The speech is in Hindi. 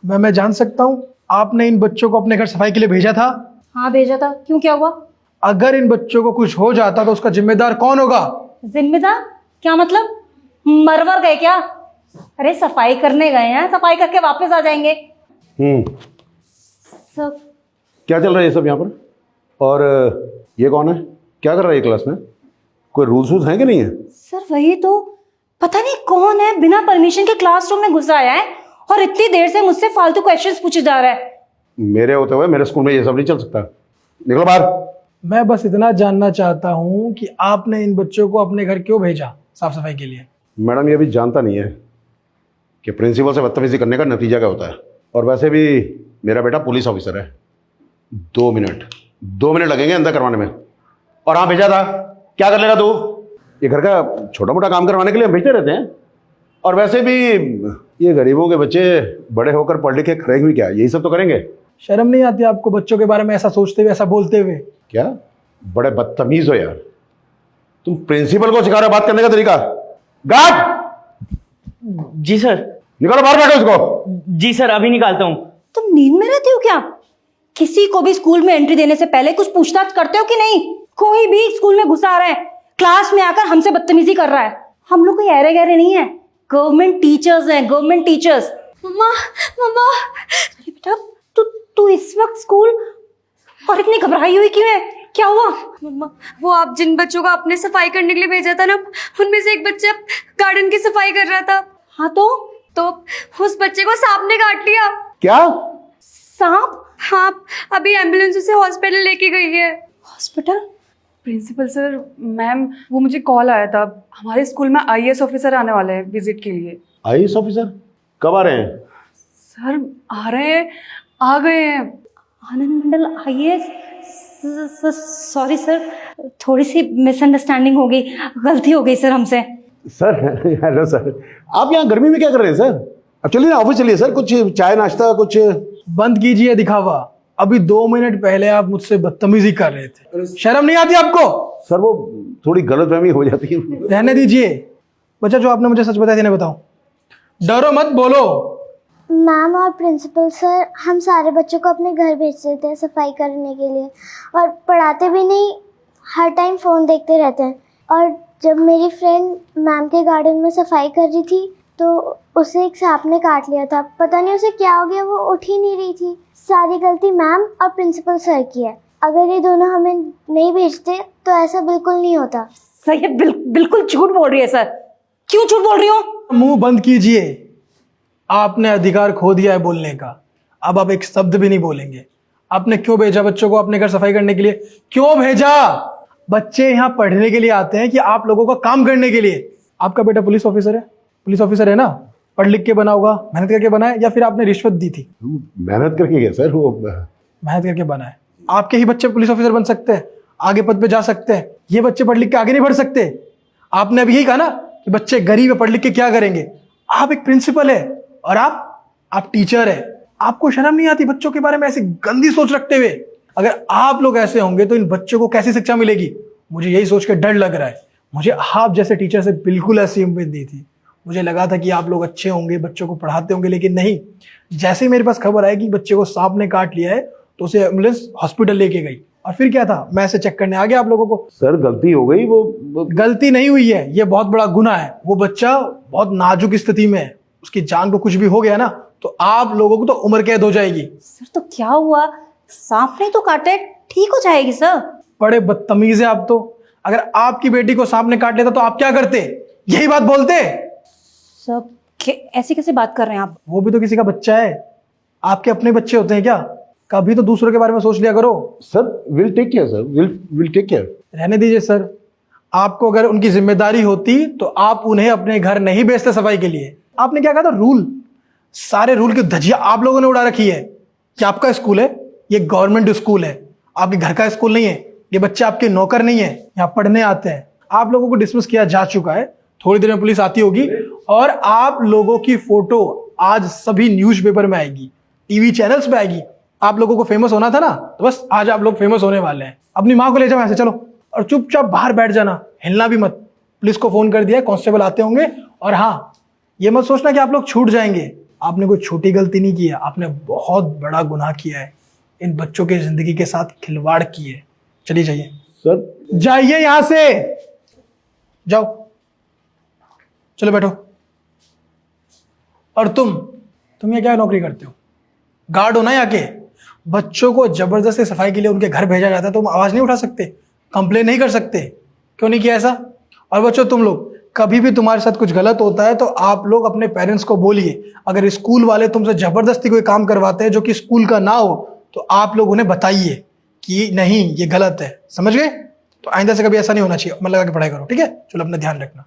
मैं जान सकता हूँ आपने इन बच्चों को अपने घर सफाई के लिए भेजा था? हाँ भेजा था, क्यों क्या हुआ? अगर इन बच्चों को कुछ हो जाता तो उसका जिम्मेदार कौन होगा? जिम्मेदार क्या मतलब? मरवर गए क्या? अरे सफाई करने गए हैं, सफाई करके वापस आ जाएंगे। सब क्या चल रहा है ये सब यहाँ पर? और ये कौन है? क्या कर रहा है ये क्लास में? कोई रूल्स वूल्स हैं कि नहीं है? सर वही तो पता नहीं कौन है, बिना परमिशन के क्लासरूम में घुस आया है और इतनी देर से मुझसे फालतू क्वेश्चंस पूछे जा रहा है। मेरे होते हुए मेरे स्कूल में ये सब नहीं चल सकता। निकलो बाहर। मैं बस इतना जानना चाहता हूँ कि आपने इन बच्चों को अपने घर क्यों भेजा साफ सफाई के लिए? मैडम ये अभी जानता नहीं है कि प्रिंसिपल से बदतमीजी करने का नतीजा क्या होता है। और वैसे भी मेरा बेटा पुलिस ऑफिसर है। 2 मिनट लगेंगे अंदर करवाने में। और हाँ भेजा था, क्या कर लेगा तू? ये घर का छोटा मोटा काम करवाने के लिए हम भेजते रहते हैं। और वैसे भी ये गरीबों के बच्चे बड़े होकर पढ़ लिख के करेंगे भी क्या? यही सब तो करेंगे। शर्म नहीं आती आपको बच्चों के बारे में ऐसा सोचते हुए, ऐसा बोलते हुए? क्या बड़े बदतमीज हो यार। तुम प्रिंसिपल को सिखा रहे हो बात करने का तरीका? गार्ड! जी सर। निकालो बाहर, बैठो उसको। जी सर, अभी निकालता हूँ। तुम नींद में रहते हो क्या? किसी को भी स्कूल में एंट्री देने से पहले कुछ पूछताछ करते हो कि नहीं? कोई भी स्कूल में घुसा रहा है, क्लास में आकर हमसे बदतमीजी कर रहा है। हम लोग कोई ऐरे गहरे नहीं है, गवर्नमेंट टीचर्स हैं, गवर्नमेंट टीचर्स। मम्मा मम्मा, अरे बेटा तू इस वक्त स्कूल और इतनी घबराई हुई क्यों है? क्या हुआ? मम्मा, वो आप जिन बच्चों को आपने सफाई करने के लिए भेजा था ना, उनमें से एक बच्चा गार्डन की सफाई कर रहा था। हाँ तो उस बच्चे को सांप ने काट लिया। क्या? सांप? हाँ, अभी एम्बुलेंस उसे हॉस्पिटल लेके गई है। हॉस्पिटल? प्रिंसिपल सर, मैम वो मुझे कॉल आया था, हमारे स्कूल में आईएएस ऑफिसर आने वाले हैं विजिट के लिए। आईएएस ऑफिसर कब आ रहे हैं? सर आ रहे हैं, आ गए हैं। आनंद मंडल आईएएस? सॉरी सर, थोड़ी सी मिसअंडरस्टैंडिंग हो गई, गलती हो गई सर हमसे। सर हेलो सर, आप यहाँ गर्मी में क्या कर रहे हैं सर? अब चलिए ना ऑफिस चलिए सर, कुछ चाय नाश्ता कुछ। बंद कीजिए दिखावा। अभी 2 मिनट पहले आप मुझसे बदतमीजी कर रहे थे, शर्म नहीं आती आपको? सर वो थोड़ी गलतफहमी हो जाती है। रहने दीजिए। बच्चा जो आपने मुझे सच बताया थी ना बताओ, डरो मत, बोलो। मैम और प्रिंसिपल सर, हम सारे बच्चों को अपने घर भेज देते हैं सफाई करने के लिए, और पढ़ाते भी नहीं, हर टाइम फ़ोन देखते रहते हैं। और जब मेरी फ्रेंड मैम के गार्डन में सफाई कर रही थी तो उसे एक सांप ने काट लिया था। पता नहीं उसे क्या हो गया, वो उठ ही नहीं रही थी। सारी गलती मैम और प्रिंसिपल सर की है। अगर ये दोनों हमें नहीं भेजते तो ऐसा बिल्कुल नहीं होता। सर ये बिल्कुल झूठ बोल रही है सर। क्यों झूठ बोल रही हो? मुंह बंद कीजिए। आपने अधिकार खो दिया है बोलने का। अब आप एक शब्द भी नहीं बोलेंगे। आपने क्यों भेजा बच्चों को अपने घर सफाई करने के लिए? क्यों भेजा? बच्चे यहाँ पढ़ने के लिए आते हैं कि आप लोगों का काम करने के लिए? आपका बेटा पुलिस ऑफिसर है, पुलिस ऑफिसर है ना? पढ़ लिख के बना होगा, मेहनत करके बना है, या फिर आपने रिश्वत दी थी? मेहनत करके गया सर, वो मेहनत करके बना है। आपके ही बच्चे पुलिस ऑफिसर बन सकते हैं, आगे पद पे जा सकते हैं। ये बच्चे पढ़ लिख के आगे नहीं बढ़ सकते। आपने अभी यही कहा ना कि बच्चे गरीब है, पढ़ लिख के क्या करेंगे? आप एक प्रिंसिपल है और आप टीचर है। आपको शर्म नहीं आती बच्चों के बारे में ऐसी गंदी सोच रखते हुए? अगर आप लोग ऐसे होंगे तो इन बच्चों को कैसी शिक्षा मिलेगी? मुझे यही सोच के डर लग रहा है। मुझे आप जैसे टीचर से बिल्कुल ऐसी उम्मीद नहीं थी। मुझे लगा था कि आप लोग अच्छे होंगे, बच्चों को पढ़ाते होंगे, लेकिन नहीं। जैसे ही मेरे पास खबर आई कि बच्चे को सांप ने काट लिया है तो उसे एम्बुलेंस हॉस्पिटल लेके गई। और फिर क्या था, मैं ऐसे चेक करने आ गया आप लोगों को। सर गलती हो गई। वो गलती नहीं हुई है, ये बहुत बड़ा गुनाह है। वो बच्चा बहुत नाजुक स्थिति में है, उसकी जान को कुछ भी हो गया ना तो आप लोगों को तो उम्र कैद हो जाएगी। सर तो क्या हुआ? सांप ने तो काटे, ठीक हो जाएगी सर। बड़े बदतमीज है आप तो। अगर आपकी बेटी को सांप ने काट लेता तो आप क्या करते? यही बात बोलते? सब ऐसी कैसे बात कर रहे हैं आप? वो भी तो किसी का बच्चा है। आपके अपने बच्चे होते हैं क्या? कभी तो दूसरों के बारे में सोच लिया करो। Sir will take care sir, will take care. रहने दीजिए सर। आपको अगर उनकी जिम्मेदारी होती तो आप उन्हें अपने घर नहीं भेजते सफाई के लिए। आपने क्या कहा था? रूल। सारे रूल की धज्जियां आप लोगों ने उड़ा रखी है कि आपका स्कूल है, ये गवर्नमेंट स्कूल है, आपके घर का स्कूल नहीं है। ये बच्चे आपके नौकर नहीं है, यहाँ पढ़ने आते हैं। आप लोगों को डिसमिस किया जा चुका है। थोड़ी देर में पुलिस आती होगी और आप लोगों की फोटो आज सभी न्यूज़पेपर में आएगी, टीवी चैनल्स पे आएगी। आप लोगों को फेमस होना था ना, तो बस आज आप लोग फेमस होने वाले हैं। अपनी माँ को ले जाओ ऐसे, चलो, और चुपचाप बाहर बैठ जाना, हिलना भी मत। पुलिस को फोन कर दिया, कांस्टेबल आते होंगे। और हाँ, ये मत सोचना कि आप लोग छूट जाएंगे। आपने कोई छोटी गलती नहीं की है, आपने बहुत बड़ा गुनाह किया है, इन बच्चों की जिंदगी के साथ खिलवाड़ की है। चलिए जाइए, सर जाइए यहां से, जाओ, चलो बैठो। और तुम ये क्या नौकरी करते हो? गार्ड हो ना यहाँ के। बच्चों को जबरदस्ती सफाई के लिए उनके घर भेजा जाता है, तुम आवाज नहीं उठा सकते, कंप्लेन नहीं कर सकते? क्यों नहीं किया ऐसा? और बच्चों तुम लोग, कभी भी तुम्हारे साथ कुछ गलत होता है तो आप लोग अपने पेरेंट्स को बोलिए। अगर स्कूल वाले तुमसे जबरदस्ती कोई काम करवाते हैं जो कि स्कूल का ना हो तो आप लोग उन्हें बताइए कि नहीं ये गलत है, समझ गए? तो आइंदा से कभी ऐसा नहीं होना चाहिए। मन लगा के पढ़ाई करो, ठीक है? चलो अपना ध्यान रखना।